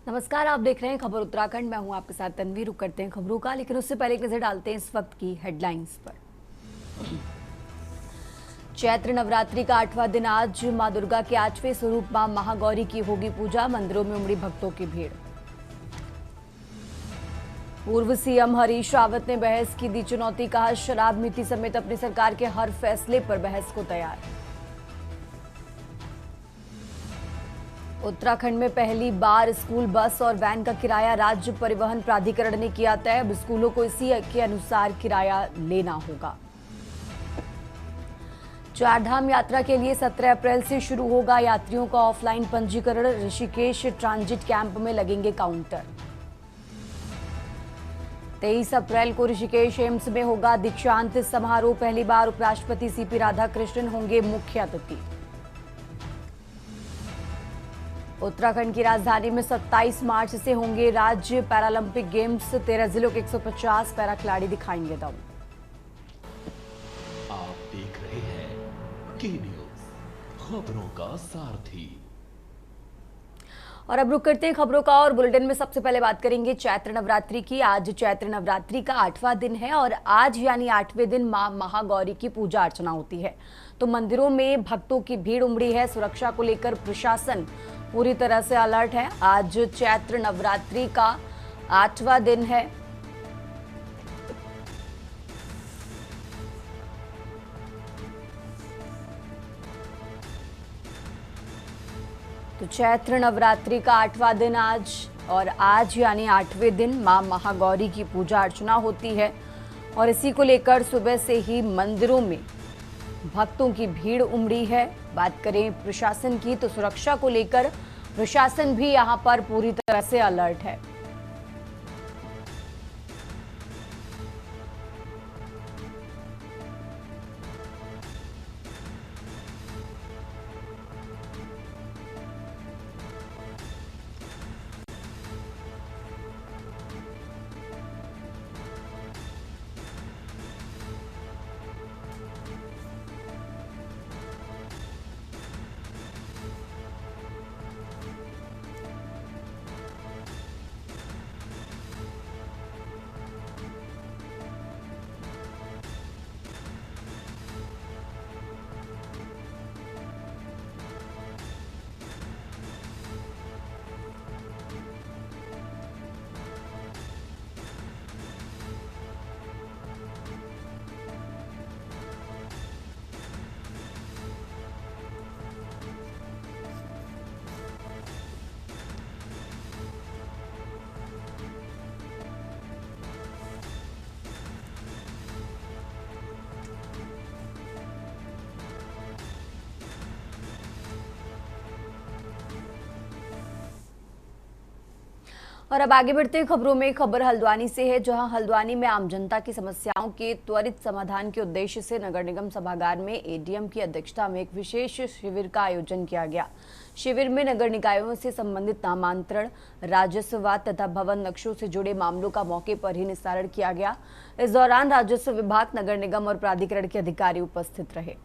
नमस्कार, आप देख रहे हैं खबर उत्तराखंड। मैं हूं आपके साथ तन्वी। रुक करते हैं खबरों का, लेकिन उससे पहले एक नजर डालते हैं इस वक्त की हेडलाइंस पर। चैत्र नवरात्रि का 8वां दिन आज मां दुर्गा के 8वें स्वरूप मां महागौरी की होगी पूजा। मंदिरों में उमड़ी भक्तों की भीड़। पूर्व सीएम हरीश रावत ने बहस की दी चुनौती, कहा शराब नीति समेत अपनी सरकार के हर फैसले पर बहस को तैयार। उत्तराखंड में पहली बार स्कूल बस और वैन का किराया राज्य परिवहन प्राधिकरण ने किया तय। अब स्कूलों को इसी के अनुसार किराया लेना होगा। चारधाम यात्रा के लिए 17 अप्रैल से शुरू होगा यात्रियों का ऑफलाइन पंजीकरण। ऋषिकेश ट्रांजिट कैंप में लगेंगे काउंटर। 23 अप्रैल को ऋषिकेश एम्स में होगा दीक्षांत समारोह। पहली बार उपराष्ट्रपति सीपी राधाकृष्णन होंगे मुख्य अतिथि। उत्तराखंड की राजधानी में 27 मार्च से होंगे राज्य पैरालंपिक गेम्स। 13 जिलों के 150 पैरा खिलाड़ी दिखाएंगे दम। आप देख रहे हैं के न्यूज, खबरों का सारथी। और अब रुक करते हैं खबरों का, और बुलेटिन में सबसे पहले बात करेंगे चैत्र नवरात्रि की। आज चैत्र नवरात्रि का 8वां दिन है और आज यानी 8वें दिन मां महागौरी की पूजा अर्चना होती है। तो मंदिरों में भक्तों की भीड़ उमड़ी है। सुरक्षा को लेकर प्रशासन पूरी तरह से अलर्ट है। आज चैत्र नवरात्रि का 8वां दिन है। तो चैत्र नवरात्रि का 8वां दिन आज, और आज यानी 8वें दिन मां महागौरी की पूजा अर्चना होती है। और इसी को लेकर सुबह से ही मंदिरों में भक्तों की भीड़ उमड़ी है। बात करें प्रशासन की, तो सुरक्षा को लेकर प्रशासन भी यहां पर पूरी तरह से अलर्ट है। और अब आगे बढ़ते हैं खबरों में। खबर हल्द्वानी से है, जहां हल्द्वानी में आम जनता की समस्याओं के त्वरित समाधान के उद्देश्य से नगर निगम सभागार में एडीएम की अध्यक्षता में एक विशेष शिविर का आयोजन किया गया। शिविर में नगर निकायों से संबंधित नामांतरण, राजस्व तथा भवन नक्शों से जुड़े मामलों का मौके पर ही निस्तारण किया गया। इस दौरान राजस्व विभाग, नगर निगम और प्राधिकरण के अधिकारी उपस्थित रहे।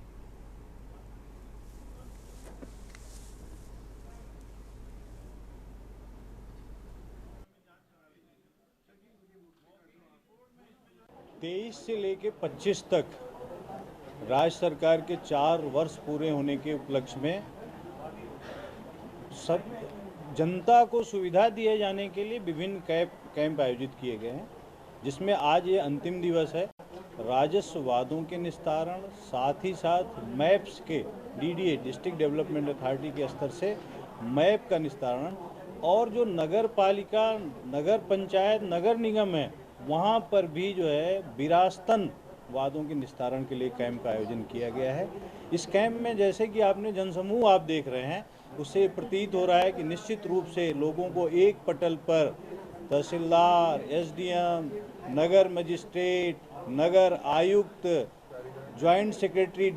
तेईस से लेकर 25 तक राज्य सरकार के 4 वर्ष पूरे होने के उपलक्ष्य में सब जनता को सुविधा दिए जाने के लिए विभिन्न कैंप आयोजित किए गए हैं, जिसमें आज ये अंतिम दिवस है। राजस्व वादों के निस्तारण, साथ ही साथ मैप्स के डीडीए डिस्ट्रिक्ट डेवलपमेंट अथॉरिटी के स्तर से मैप का निस्तारण, और जो नगर पालिका, नगर पंचायत, नगर निगम है, वहाँ पर भी जो है विरासतन वादों के निस्तारण के लिए कैंप का आयोजन किया गया है। इस कैंप में जैसे कि आपने जनसमूह आप देख रहे हैं, उससे प्रतीत हो रहा है कि निश्चित रूप से लोगों को एक पटल पर तहसीलदार, एसडीएम, नगर मजिस्ट्रेट, नगर आयुक्त, ज्वाइंट सेक्रेटरी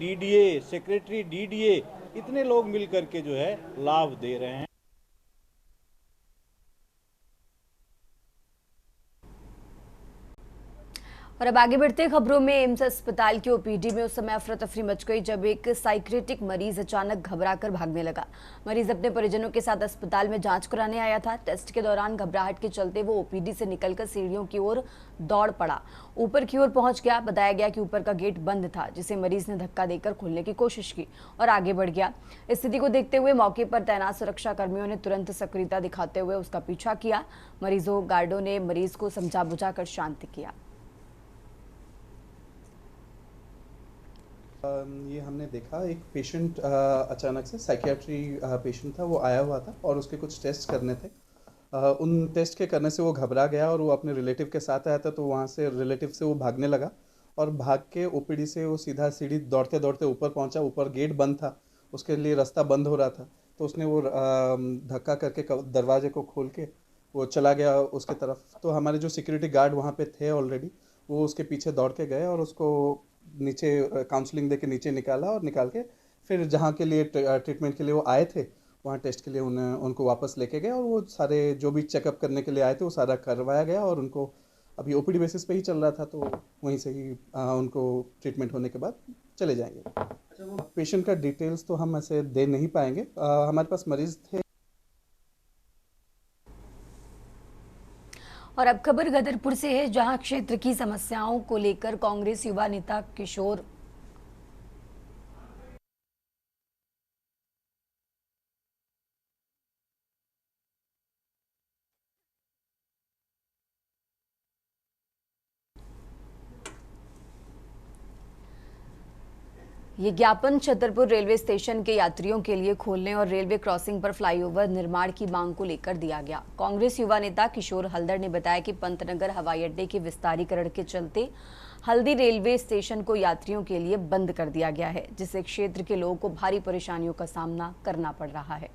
डीडीए इतने लोग मिलकर के जो है लाभ दे रहे हैं। और अब आगे बढ़ते खबरों में एम्स अस्पताल के ओपीडी में उस समय अफरा तफरी मच गई जब एक साइक्रेटिक मरीज अचानक घबराकर भागने लगा। मरीज अपने परिजनों के साथ अस्पताल में जांच कराने आया था। टेस्ट के दौरान घबराहट के चलते वो ओपीडी से निकलकर सीढ़ियों की ओर दौड़ पड़ा, ऊपर की ओर पहुंच गया। बताया गया कि ऊपर का गेट बंद था, जिसे मरीज ने धक्का देकर खोलने की कोशिश की और आगे बढ़ गया। स्थिति को देखते हुए मौके पर तैनात सुरक्षा कर्मियों ने तुरंत सक्रियता दिखाते हुए उसका पीछा किया। मरीजों गार्डों ने मरीज को समझा बुझाकर शांत किया। ये हमने देखा एक पेशेंट अचानक से साइकियाट्री पेशेंट था, वो आया हुआ था और उसके कुछ टेस्ट करने थे। उन टेस्ट के करने से वो घबरा गया और वो अपने रिलेटिव के साथ आया था, तो वहाँ से रिलेटिव से वो भागने लगा और भाग के ओपीडी से वो सीधा सीढ़ी दौड़ते दौड़ते ऊपर पहुँचा। ऊपर गेट बंद था, उसके लिए रास्ता बंद हो रहा था, तो उसने वो धक्का करके दरवाजे को खोल के वो चला गया उसके तरफ। तो हमारे जो सिक्योरिटी गार्ड वहाँ पे थे ऑलरेडी, वो उसके पीछे दौड़ के गए और उसको नीचे काउंसलिंग दे के नीचे निकाला और निकाल के फिर जहाँ के लिए ट्रीटमेंट के लिए वो आए थे वहाँ टेस्ट के लिए उनको वापस लेके गए और वो सारे जो भी चेकअप करने के लिए आए थे वो सारा करवाया गया और उनको अभी ओपीडी बेसिस पे ही चल रहा था, तो वहीं से ही उनको ट्रीटमेंट होने के बाद चले जाएंगे। पेशेंट का डिटेल्स तो हम ऐसे दे नहीं पाएंगे। हमारे पास मरीज थे। और अब खबर गदरपुर से है, जहां क्षेत्र की समस्याओं को लेकर कांग्रेस युवा नेता किशोर ये ज्ञापन छतरपुर रेलवे स्टेशन के यात्रियों के लिए खोलने और रेलवे क्रॉसिंग पर फ्लाईओवर निर्माण की मांग को लेकर दिया गया। कांग्रेस युवा नेता किशोर हल्दर ने बताया कि पंतनगर हवाई अड्डे के विस्तारीकरण के चलते हल्दी रेलवे स्टेशन को यात्रियों के लिए बंद कर दिया गया है, जिससे क्षेत्र के लोगों को भारी परेशानियों का सामना करना पड़ रहा है।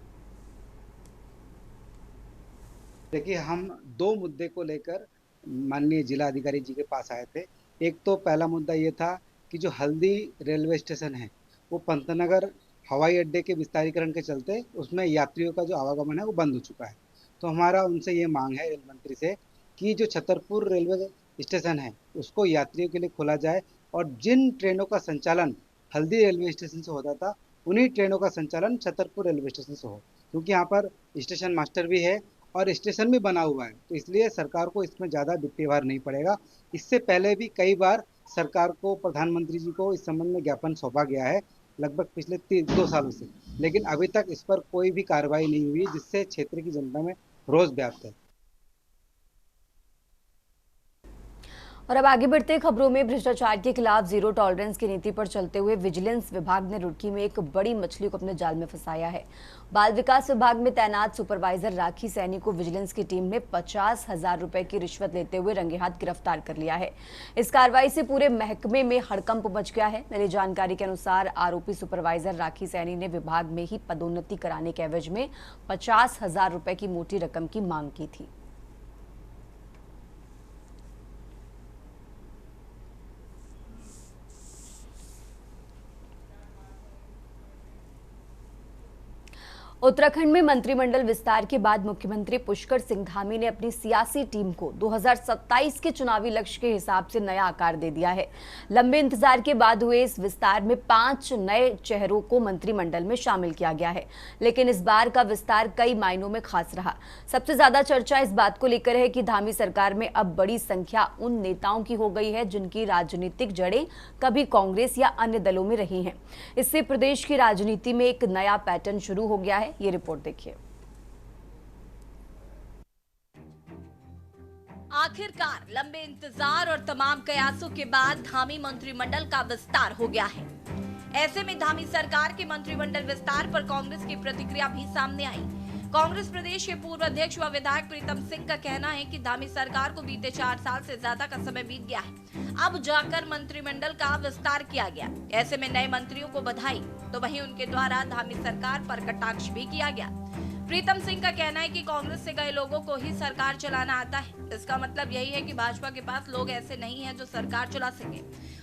देखिए, हम दो मुद्दे को लेकर माननीय जिला अधिकारी जी के पास आए थे। एक तो पहला मुद्दा ये था कि जो हल्दी रेलवे स्टेशन है वो पंतनगर हवाई अड्डे के विस्तारीकरण के चलते उसमें यात्रियों का जो आवागमन है वो बंद हो चुका है। तो हमारा उनसे ये मांग है रेल मंत्री से कि जो छतरपुर रेलवे स्टेशन है उसको यात्रियों के लिए खोला जाए और जिन ट्रेनों का संचालन हल्दी रेलवे स्टेशन से होता था उन्हीं ट्रेनों का संचालन छतरपुर रेलवे स्टेशन से हो, क्योंकि यहाँ पर स्टेशन मास्टर भी है और स्टेशन भी बना हुआ है, तो इसलिए सरकार को इसमें ज़्यादा वित्तीय भार नहीं पड़ेगा। इससे पहले भी कई बार सरकार को प्रधानमंत्री जी को इस संबंध में ज्ञापन सौंपा गया है, लगभग पिछले 2 सालों से, लेकिन अभी तक इस पर कोई भी कार्रवाई नहीं हुई, जिससे क्षेत्र की जनता में रोष व्याप्त है। और अब आगे बढ़ते खबरों में भ्रष्टाचार के खिलाफ जीरो टॉलरेंस की नीति पर चलते हुए विजिलेंस विभाग ने रुड़की में एक बड़ी मछली को अपने जाल में फंसाया है। बाल विकास विभाग में तैनात सुपरवाइजर राखी सैनी को विजिलेंस की टीम ने 50,000 रुपए की रिश्वत लेते हुए रंगे हाथ गिरफ्तार कर लिया है। इस कार्रवाई से पूरे महकमे में हड़कंप मच गया है। मिली जानकारी के अनुसार आरोपी सुपरवाइजर राखी सैनी ने विभाग में ही पदोन्नति कराने के एवज में 50,000 रुपए की मोटी रकम की मांग की थी। उत्तराखंड में मंत्रिमंडल विस्तार के बाद मुख्यमंत्री पुष्कर सिंह धामी ने अपनी सियासी टीम को 2027 के चुनावी लक्ष्य के हिसाब से नया आकार दे दिया है। लंबे इंतजार के बाद हुए इस विस्तार में 5 नए चेहरों को मंत्रिमंडल में शामिल किया गया है, लेकिन इस बार का विस्तार कई मायनों में खास रहा। सबसे ज्यादा चर्चा इस बात को लेकर है कि धामी सरकार में अब बड़ी संख्या उन नेताओं की हो गई है जिनकी राजनीतिक जड़ें कभी कांग्रेस या अन्य दलों में रही हैं। इससे प्रदेश की राजनीति में एक नया पैटर्न शुरू हो गया है। ये रिपोर्ट देखिए। आखिरकार लंबे इंतजार और तमाम कयासों के बाद धामी मंत्रिमंडल का विस्तार हो गया है। ऐसे में धामी सरकार के मंत्रिमंडल विस्तार पर कांग्रेस की प्रतिक्रिया भी सामने आई। कांग्रेस प्रदेश के पूर्व अध्यक्ष व विधायक प्रीतम सिंह का कहना है कि धामी सरकार को बीते 4 साल से ज्यादा का समय बीत गया है, अब जाकर मंत्रिमंडल का विस्तार किया गया। ऐसे में नए मंत्रियों को बधाई, तो वहीं उनके द्वारा धामी सरकार पर कटाक्ष भी किया गया। प्रीतम सिंह का कहना है कि कांग्रेस से गए लोगों को ही सरकार चलाना आता है। इसका मतलब यही है कि भाजपा के पास लोग ऐसे नहीं हैं जो सरकार चला सके।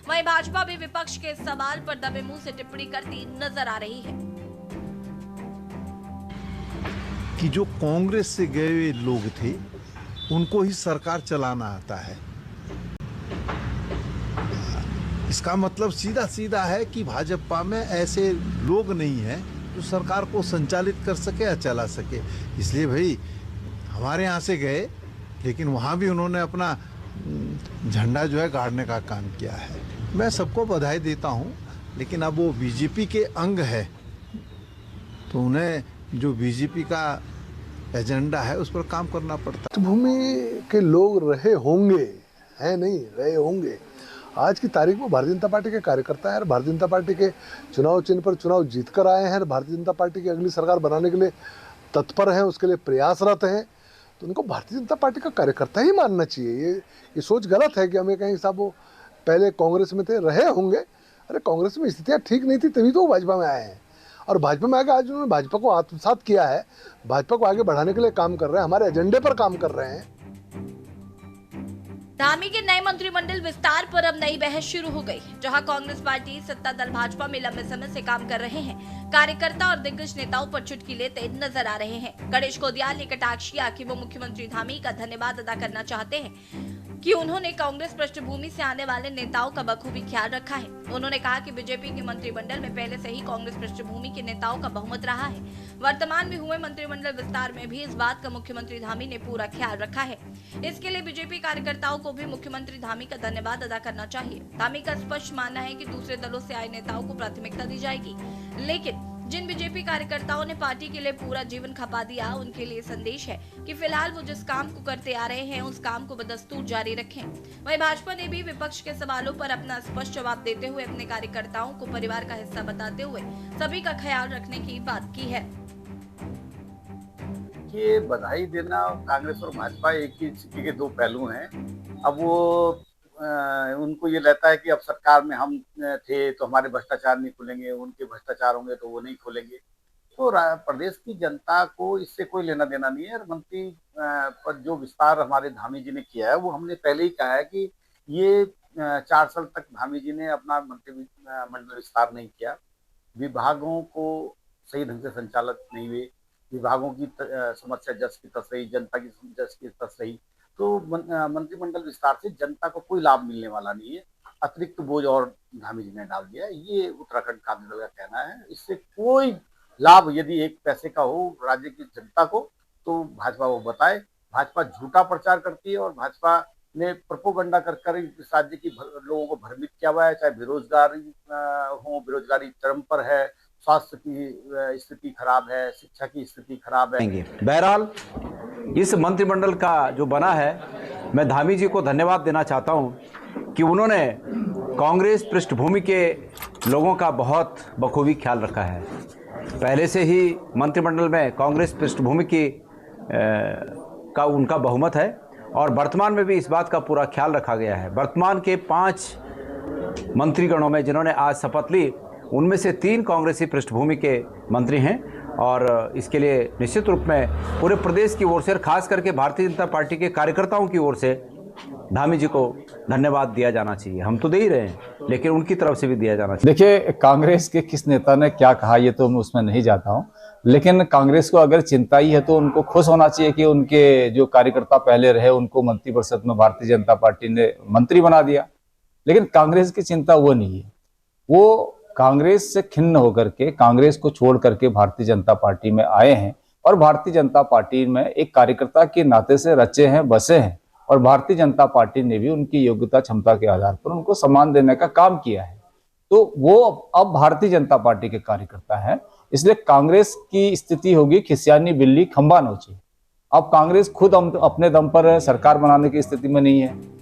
वहीं भाजपा भी विपक्ष के सवाल पर दबे मुंह से टिप्पणी करती नजर आ रही है कि जो कांग्रेस से गए हुए लोग थे उनको ही सरकार चलाना आता है। इसका मतलब सीधा सीधा है कि भाजपा में ऐसे लोग नहीं हैं जो सरकार को संचालित कर सके या चला सके। इसलिए भाई हमारे यहाँ से गए, लेकिन वहाँ भी उन्होंने अपना झंडा जो है गाड़ने का काम किया है। मैं सबको बधाई देता हूँ, लेकिन अब वो बीजेपी के अंग है तो उन्हें जो बीजेपी का एजेंडा है उस पर काम करना पड़ता है। भूमि के लोग रहे होंगे, हैं नहीं रहे होंगे। आज की तारीख में भारतीय जनता पार्टी के कार्यकर्ता हैं, भारतीय जनता पार्टी के चुनाव चिन्ह पर चुनाव जीत कर आए हैं, भारतीय जनता पार्टी की अगली सरकार बनाने के लिए तत्पर हैं, उसके लिए प्रयासरत हैं। तो उनको भारतीय जनता पार्टी का कार्यकर्ता ही मानना चाहिए। ये सोच गलत है कि हमें कहीं साहब वो पहले कांग्रेस में थे, रहे होंगे। अरे कांग्रेस में स्थितियाँ ठीक नहीं थी तभी तो वो भाजपा में आए हैं, और भाजपा में आके आज उन्होंने भाजपा को आत्मसात किया है, भाजपा को आगे बढ़ाने के लिए काम कर रहे हैं, हमारे एजेंडे पर काम कर रहे हैं। धामी के नए मंत्रिमंडल विस्तार पर अब नई बहस शुरू हो गई, जहां कांग्रेस पार्टी सत्ता दल भाजपा में लंबे समय से काम कर रहे हैं। कार्यकर्ता और दिग्गज नेताओं पर चुटकी लेते नजर आ रहे हैं। गणेश कोदियाल ने कटाक्ष किया कि वो मुख्यमंत्री धामी का धन्यवाद अदा करना चाहते हैं कि उन्होंने कांग्रेस पृष्ठभूमि से आने वाले नेताओं का बखूबी ख्याल रखा है। उन्होंने कहा कि बीजेपी के मंत्रिमंडल में पहले से ही कांग्रेस पृष्ठभूमि के नेताओं का बहुमत रहा है। वर्तमान में हुए मंत्रिमंडल विस्तार में भी इस बात का मुख्यमंत्री धामी ने पूरा ख्याल रखा है। इसके लिए बीजेपी कार्यकर्ताओं को भी मुख्यमंत्री धामी का धन्यवाद अदा करना चाहिए। धामी का स्पष्ट मानना है कि दूसरे दलों से आए नेताओं को प्राथमिकता दी जाएगी, लेकिन जिन बीजेपी कार्यकर्ताओं ने पार्टी के लिए पूरा जीवन खपा दिया, उनके लिए संदेश है कि फिलहाल वो जिस काम को करते आ रहे हैं उस काम को बदस्तूर जारी रखें। वहीं भाजपा ने भी विपक्ष के सवालों पर अपना स्पष्ट जवाब देते हुए अपने कार्यकर्ताओं को परिवार का हिस्सा बताते हुए सभी का ख्याल रखने की बात की है। ये बधाई देना, कांग्रेस और भाजपा एक ही सिक्के के दो पहलू हैं। अब वो उनको ये रहता है कि अब सरकार में हम थे तो हमारे भ्रष्टाचार नहीं खुलेंगे, उनके भ्रष्टाचार होंगे तो वो नहीं खोलेंगे। तो प्रदेश की जनता को इससे कोई लेना देना नहीं है। मंत्री पर जो विस्तार हमारे धामी जी ने किया है वो हमने पहले ही कहा है कि ये 4 साल तक धामी जी ने अपना मंत्रिमंडल विस्तार नहीं किया, विभागों को सही ढंग से संचालित नहीं हुए, विभागों की समस्या जस की तस रही, जनता की जस की तस रही। तो मंत्रिमंडल विस्तार से जनता को कोई लाभ मिलने वाला नहीं है, अतिरिक्त बोझ और धामी जी ने डाल दिया। ये उत्तराखंड कांग्रेस दल का कहना है। इससे कोई लाभ यदि एक पैसे का हो राज्य की जनता को तो भाजपा वो बताए। भाजपा झूठा प्रचार करती है और भाजपा ने प्रोपोगंडा कर इस राज्य की लोगों को भ्रमित किया हुआ है। चाहे बेरोजगारी हो, बेरोजगारी चरम पर है, स्वास्थ्य की स्थिति खराब है, शिक्षा की स्थिति खराब है। बहरहाल इस मंत्रिमंडल का जो बना है, मैं धामी जी को धन्यवाद देना चाहता हूं कि उन्होंने कांग्रेस पृष्ठभूमि के लोगों का बहुत बखूबी ख्याल रखा है। पहले से ही मंत्रिमंडल में कांग्रेस पृष्ठभूमि की का उनका बहुमत है और वर्तमान में भी इस बात का पूरा ख्याल रखा गया है। वर्तमान के 5 मंत्रीगणों में जिन्होंने आज शपथ ली, उनमें से 3 कांग्रेसी पृष्ठभूमि के मंत्री हैं और इसके लिए निश्चित रूप में पूरे प्रदेश की ओर से और खास करके भारतीय जनता पार्टी के कार्यकर्ताओं की ओर से धामी जी को धन्यवाद दिया जाना चाहिए। हम तो दे ही रहे हैं, लेकिन उनकी तरफ से भी दिया जाना चाहिए। देखिए, कांग्रेस के किस नेता ने क्या कहा ये तो मैं उसमें नहीं जाता हूं, लेकिन कांग्रेस को अगर चिंता ही है तो उनको खुश होना चाहिए कि उनके जो कार्यकर्ता पहले रहे उनको मंत्रिपरिषद में भारतीय जनता पार्टी ने मंत्री बना दिया। लेकिन कांग्रेस की चिंता वो नहीं है। वो कांग्रेस से खिन्न होकर के, कांग्रेस को छोड़ करके भारतीय जनता पार्टी में आए हैं और भारतीय जनता पार्टी में एक कार्यकर्ता के नाते से रचे हैं, बसे हैं और भारतीय जनता पार्टी ने भी उनकी योग्यता क्षमता के आधार पर उनको सम्मान देने का काम किया है। तो वो अब भारतीय जनता पार्टी के कार्यकर्ता हैं, इसलिए कांग्रेस की स्थिति होगी खिसियानी बिल्ली खंबा नोचे। अब कांग्रेस खुद अपने दम पर सरकार बनाने की स्थिति में नहीं है।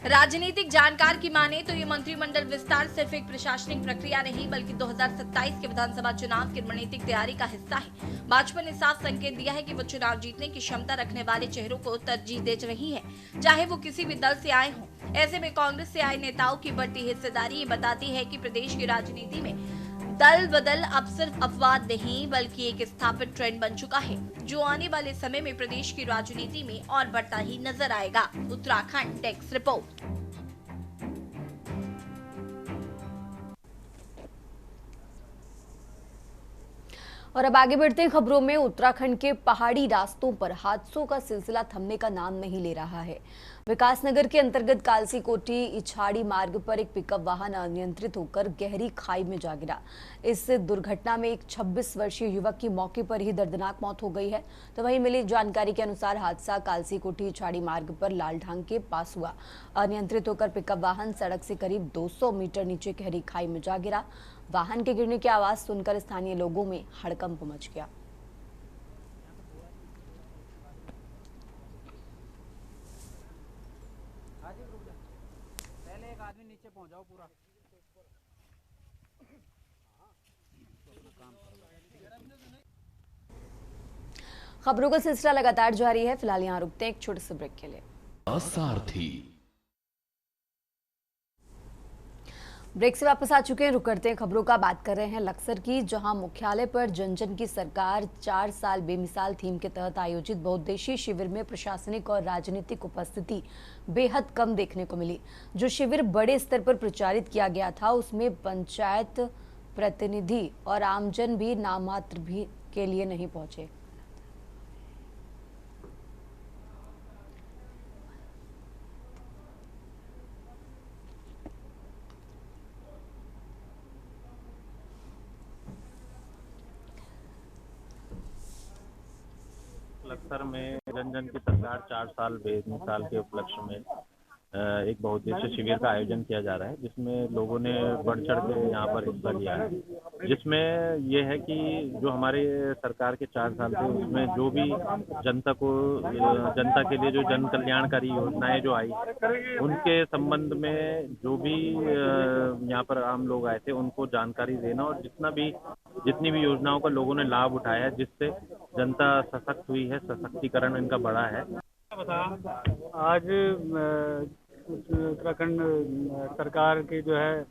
राजनीतिक जानकार की माने तो ये मंत्रिमंडल विस्तार सिर्फ एक प्रशासनिक प्रक्रिया नहीं बल्कि 2027 के विधानसभा चुनाव की रणनीतिक तैयारी का हिस्सा है। भाजपा ने साफ संकेत दिया है कि वो चुनाव जीतने की क्षमता रखने वाले चेहरों को तरजीह दे रही है, चाहे वो किसी भी दल से आए हों। ऐसे में कांग्रेस से आए नेताओं की बढ़ती हिस्सेदारी ये बताती है कि प्रदेश की राजनीति में दल बदल अब सिर्फ अपवाद नहीं बल्कि एक स्थापित ट्रेंड बन चुका है, जो आने वाले समय में प्रदेश की राजनीति में और बढ़ता ही नजर आएगा। Uttarakhand desk report. और अब आगे बढ़ते हैं खबरों में। उत्तराखंड के पहाड़ी रास्तों पर हादसों का सिलसिला थमने का नाम नहीं ले रहा है। विकासनगर के अंतर्गत कालसी कोठी इछाड़ी मार्ग पर एक पिकअप वाहन अनियंत्रित होकर गहरी खाई में जा गिरा। इस दुर्घटना में एक 26 वर्षीय युवक की मौके पर ही दर्दनाक मौत हो गई है। तो वहीं मिली जानकारी के अनुसार हादसा कालसी कोठी इछाड़ी मार्ग पर लालढांग के पास हुआ। अनियंत्रित होकर पिकअप वाहन सड़क से करीब 200 मीटर नीचे गहरी खाई में जा गिरा। वाहन के गिरने की आवाज सुनकर स्थानीय लोगों में हड़कंप मच गया। पहले एक आदमी नीचे पहुंचाओ पूरा। खबरों का सिलसिला लगातार जारी है। फिलहाल यहाँ रुकते हैं एक छोटे से ब्रेक के लिए। सारथी ब्रेक से वापस आ चुके हैं। रुक करते हैं खबरों का। बात कर रहे हैं लक्सर की, जहां मुख्यालय पर जन जन की सरकार 4 साल बेमिसाल थीम के तहत आयोजित बहुउद्देशीय शिविर में प्रशासनिक और राजनीतिक उपस्थिति बेहद कम देखने को मिली। जो शिविर बड़े स्तर पर प्रचारित किया गया था उसमें पंचायत प्रतिनिधि और आमजन भी नाममात्र भी के लिए नहीं पहुंचे। लक्सर में जन जन की सरकार 4 साल बेमिसाल के उपलक्ष्य में एक बहुउद्देशीय शिविर का आयोजन किया जा रहा है, जिसमें लोगों ने बढ़ चढ़ के यहाँ पर हिस्सा लिया है। जिसमें ये है कि जो हमारे सरकार के 4 साल थे उसमें जो भी जनता के लिए जो जन कल्याणकारी योजनाएं जो आई उनके संबंध में जो भी यहाँ पर आम लोग आए थे उनको जानकारी देना और जितनी भी योजनाओं का लोगों ने लाभ उठाया है, जिससे जनता सशक्त हुई है, सशक्तिकरण इनका बढ़ा है। आज उत्तराखंड सरकार के जो है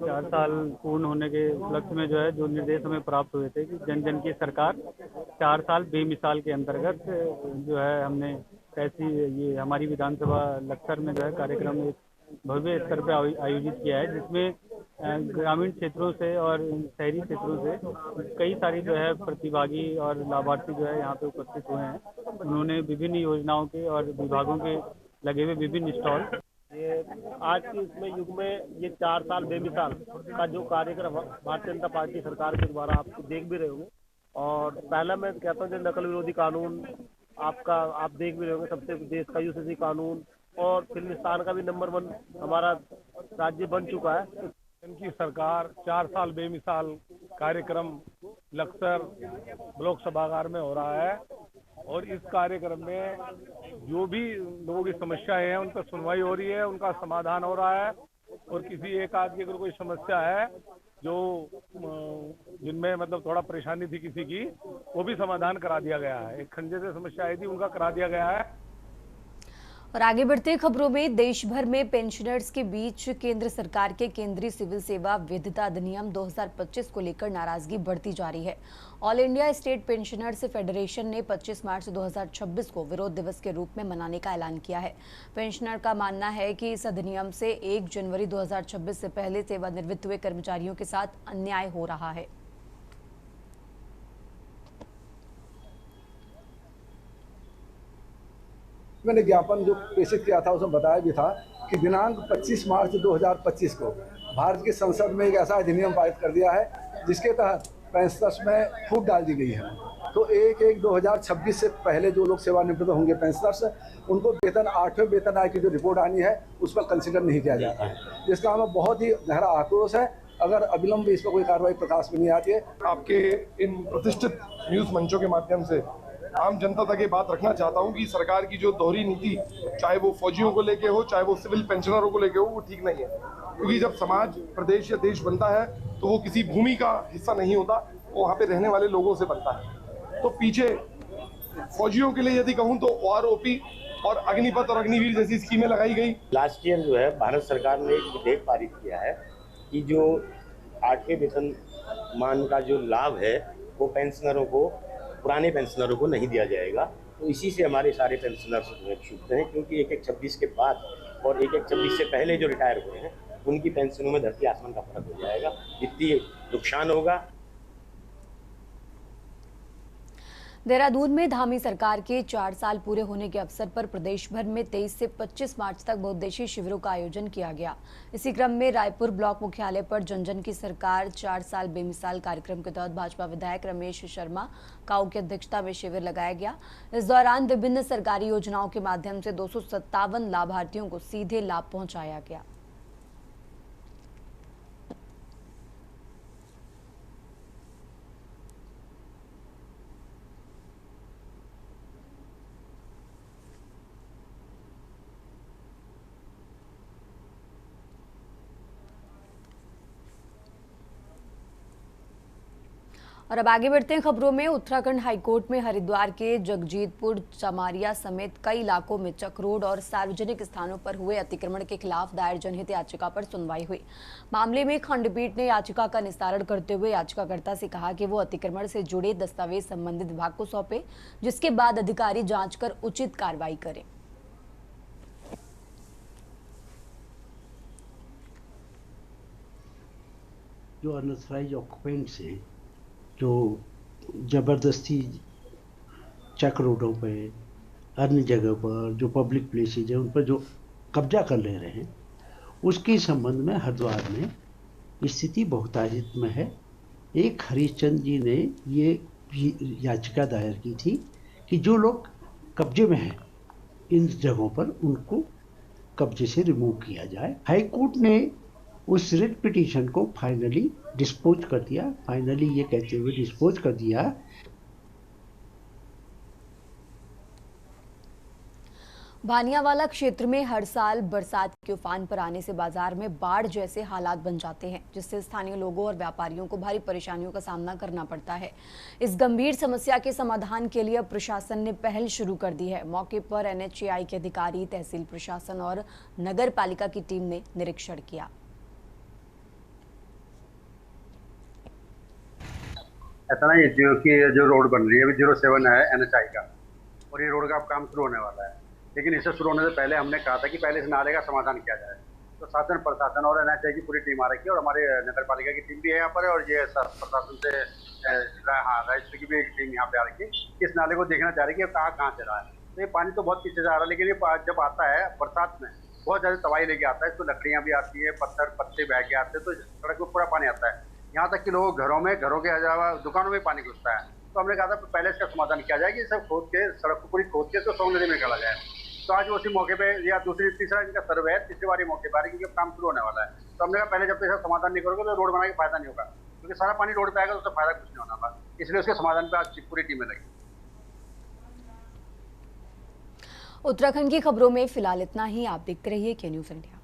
4 साल पूर्ण होने के उपलक्ष्य में जो है जो निर्देश हमें प्राप्त हुए थे कि जन जन की सरकार 4 साल बेमिसाल के अंतर्गत जो है हमने कैसी ये हमारी विधानसभा लक्सर में जो है कार्यक्रम एक भव्य स्तर पर आयोजित किया है, जिसमें ग्रामीण क्षेत्रों से और शहरी क्षेत्रों से कई सारी जो है प्रतिभागी और लाभार्थी जो है यहाँ पे उपस्थित हुए हैं। उन्होंने विभिन्न योजनाओं के और विभागों के लगे हुए विभिन्न स्टॉल, ये आज के इसमें युग में ये 4 साल बेमिसाल का जो कार्यक्रम भारतीय जनता पार्टी सरकार के द्वारा आप देख भी रहे होंगे। और पहला मैं कहता हूँ जो नकल विरोधी कानून आप देख भी रहे होंगे, सबसे देश का यूसीसी कानून और फिल्मिस्तान का भी नंबर 1 हमारा राज्य बन चुका है। इनकी सरकार 4 साल बेमिसाल कार्यक्रम लक्सर ब्लॉक सभागार में हो रहा है और इस कार्यक्रम में जो भी लोगों की समस्याएं हैं उनका सुनवाई हो रही है, उनका समाधान हो रहा है। और किसी एक आदमी अगर कोई समस्या है जो जिनमें मतलब थोड़ा परेशानी थी किसी की, वो भी समाधान करा दिया गया है। एक खंजे से समस्या आई थी, उनका करा दिया गया है। और आगे बढ़ते खबरों में, देश भर में पेंशनर्स के बीच केंद्र सरकार के केंद्रीय सिविल सेवा वैधता अधिनियम 2025 को लेकर नाराजगी बढ़ती जा रही है। All India state pensioners federation ने 25 मार्च 2026 को विरोध दिवस के रूप में मनाने का ऐलान किया है। पेंशनर का मानना है कि इस अधिनियम से 1 जनवरी 2026 से पहले सेवानिवृत्त हुए कर्मचारियों के साथ अन्याय हो रहा है। मैंने ज्ञापन जो प्रेषित किया था उसमें बताया भी था कि दिनांक 25 मार्च 2025 को भारत की संसद में एक ऐसा अधिनियम पारित कर दिया है जिसके तहत पेंशनर्स में छूट डाल दी गई है। तो 1/1/2026 से पहले जो लोग सेवानिवृत्त होंगे पेंशनर्स, उनको वेतन 8वें वेतन आयोग की जो रिपोर्ट आनी है उस पर कंसिडर नहीं किया जाता है, जिसका हमें बहुत ही गहरा आक्रोश है। अगर अविलंब इस पर कोई कार्रवाई प्रकाश में नहीं आती है। आपके इन प्रतिष्ठित न्यूज़ मंचों के माध्यम से आम जनता तक ये बात रखना चाहता हूँ कि सरकार की जो दोहरी नीति, चाहे वो फौजियों को लेके हो, चाहे वो सिविल पेंशनरों को लेके हो, वो ठीक नहीं है। क्योंकि जब समाज, प्रदेश या देश बनता है तो वो किसी भूमि का हिस्सा नहीं होता, वो वहाँ पे रहने वाले लोगों से बनता है। तो पीछे फौजियों के लिए यदि कहूँ तो OROP और अग्निपथ और अग्निवीर जैसी स्कीमें लगाई गई। लास्ट ईयर जो है भारत सरकार ने एक विधेयक पारित किया है कि जो 8वें वेतनमान का जो लाभ है वो पेंशनरों को, पुराने पेंशनरों को नहीं दिया जाएगा। तो इसी से हमारे सारे पेंशनर्स छूटते हैं, क्योंकि 1/1/26 के बाद और 1/1/26 से पहले जो रिटायर हुए हैं उनकी पेंशनों में धरती आसमान का फर्क हो जाएगा, वित्तीय नुकसान होगा। देहरादून में धामी सरकार के 4 साल पूरे होने के अवसर पर प्रदेश भर में 23 से 25 मार्च तक बहुउद्देशीय शिविरों का आयोजन किया गया। इसी क्रम में रायपुर ब्लॉक मुख्यालय पर जन जन की सरकार 4 साल बेमिसाल कार्यक्रम के तहत भाजपा विधायक रमेश शर्मा काऊ की अध्यक्षता में शिविर लगाया गया। इस दौरान विभिन्न सरकारी योजनाओं के माध्यम से 257 लाभार्थियों को सीधे लाभ पहुंचाया गया। और अब आगे बढ़ते हैं खबरों में। उत्तराखंड हाईकोर्ट में हरिद्वार के जगजीतपुर चमारिया समेत कई इलाकों में चक रोड और सार्वजनिक स्थानों पर हुए अतिक्रमण के खिलाफ दायर जनहित याचिका पर सुनवाई हुई। मामले में खंडपीठ ने याचिका का निस्तारण करते हुए याचिकाकर्ता से कहा कि वो अतिक्रमण से जुड़े दस्तावेज संबंधित विभाग को सौंपे, जिसके बाद अधिकारी जांच कर उचित कार्रवाई करें। जो अनऑथराइज्ड ऑक्युपेंट्स हैं, जो ज़बरदस्ती चक रोडों पे, अन्य जगह पर जो पब्लिक प्लेसेज है उन पर जो कब्जा कर ले रहे हैं, उसके संबंध में हरिद्वार में स्थिति बहुतायत में है। एक हरिश्चंद्र जी ने ये याचिका दायर की थी कि जो लोग कब्जे में हैं इन जगहों पर उनको कब्जे से रिमूव किया जाए। हाई कोर्ट ने उस रिट पिटीशन को फाइनली डिस्पोज कर दिया। फाइनली ये कहते हुए डिस्पोज कर दिया भानियावाला क्षेत्र में हर साल बरसात के उफान पर आने से बाजार में बाढ़ जैसे हालात बन जाते हैं, जिससे स्थानीय लोगों और व्यापारियों को भारी परेशानियों का सामना करना पड़ता है। इस गंभीर समस्या के समाधान के लिए प्रशासन ने पहल शुरू कर दी है। मौके पर NHAI के अधिकारी, तहसील प्रशासन और नगर पालिका की टीम ने निरीक्षण किया। ऐसा नहीं कि जो रोड बन रही है अभी 07 है NHAI का, और ये रोड का काम शुरू होने वाला है, लेकिन इसे शुरू होने से पहले हमने कहा था कि पहले इस नाले का समाधान किया जाए। तो शासन प्रशासन और NHAI की पूरी टीम आ रखी है, और हमारे नगर पालिका की टीम भी है यहाँ पर, और ये प्रशासन से राजस्व की भी एक टीम यहाँ पे आ रखी है। इस नाले को देखना चाह रही है कि कहाँ से रहा है। तो ये पानी तो बहुत पीछे जा रहा है, लेकिन ये जब आता है बरसात में बहुत ज़्यादा तबाही लेके आता है। इसको लकड़ियाँ भी आती है, पत्थर पत्ते बह के आते हैं, तो सड़क में पूरा पानी आता है। यहाँ तक कि लोग घरों के अलावा दुकानों में पानी घुसता है। तो हमने कहा था पहले इसका समाधान किया जाए कि सब खोद के, सड़क को पूरी खोद के तो सोंग नदी में निकाला जाए। तो आज उसी मौके पे या तीसरा इनका सर्वे है, तीसरी बार मौके पर क्योंकि अब काम शुरू होने वाला है। तो हमने कहा पहले जब तक इसका समाधान नहीं करोगे तो रोड बनाने का फायदा नहीं होगा, क्योंकि सारा पानी रोड पे आएगा तो उसका फायदा कुछ नहीं होना था। इसलिए उसके समाधान पे आज पूरी टीमें लगी। उत्तराखंड की खबरों में फिलहाल इतना ही। आप देखते रहिए के न्यूज़ इंडिया।